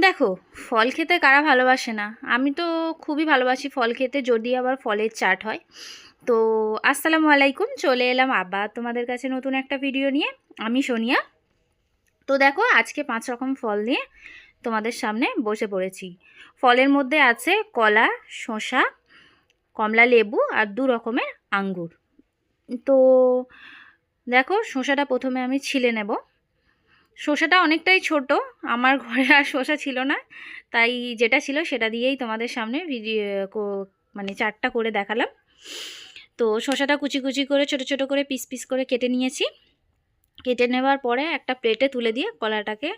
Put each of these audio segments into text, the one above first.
দেখো, ফল খেতে কারা ভালোবাসে না? আমি তো খুবই ভালোবাসি ফল খেতে, যদি আবার ফলের চাট হয়। তো আসসালামু আলাইকুম, চলে এলাম আবার তোমাদের কাছে নতুন একটা ভিডিও নিয়ে। আমি সোনিয়া। তো দেখো, আজকে 5 রকম ফল নিয়ে তোমাদের সামনে বসে পড়েছি। ফলের মধ্যে আছে কলা, শসা, কমলা লেবু আর 2 রকমের আঙ্গুর। তো দেখো, শসাটা প্রথমে আমি ছিলে নেব। শসাটা অনেকটাই ছোট, আমার ঘরে আর শসা ছিল না, তাই যেটা ছিল সেটা দিয়েই তোমাদের সামনে মানে চারটা করে দেখালাম। তো শসাটা কুচি কুচি করে ছোট ছোট করে পিস পিস করে কেটে নিয়েছি। কেটে নেওয়ার পরে একটা প্লেটে তুলে দিয়ে কলাটাকে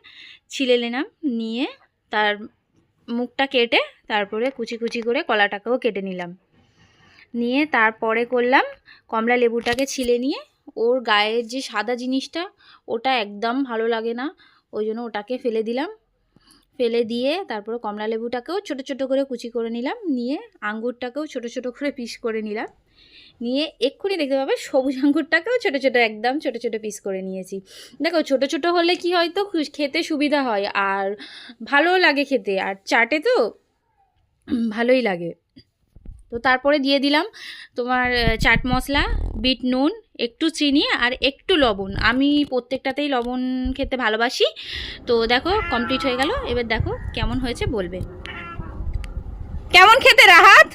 ছিলে নিলাম, নিয়ে তার মুখটা কেটে তারপরে কুচি কুচি করে কলাটাকেও কেটে নিলাম। নিয়ে তারপরে করলাম কমলা লেবুটাকে ছিলে নিয়ে, ওর গায়ের যে সাদা জিনিসটা ওটা একদম ভালো লাগে না, ওই জন্য ওটাকে ফেলে দিলাম। ফেলে দিয়ে তারপরে কমলা লেবুটাকেও ছোট ছোট করে কুচি করে নিলাম, নিয়ে আঙ্গুরটাকেও ছোট ছোট করে পিস করে নিলাম। নিয়ে এক্ষুনি দেখতে পাবে সবুজ আঙ্গুরটাকেও ছোট ছোট একদম ছোট ছোট পিস করে নিয়েছি। দেখো, ছোট ছোট হলে কি হয়, তো খেতে সুবিধা হয় আর ভালোও লাগে খেতে, আর চাটে তো ভালোই লাগে। তো তারপরে দিয়ে দিলাম তোমার চাট মশলা, বিট নুন, একটু চিনি আর একটু লবণ। আমি প্রত্যেকটাতেই লবণ খেতে ভালোবাসি। তো দেখো, কমপ্লিট হয়ে গেল। এবার দেখো কেমন হয়েছে বলবে। কেমন খেতে রাহাত?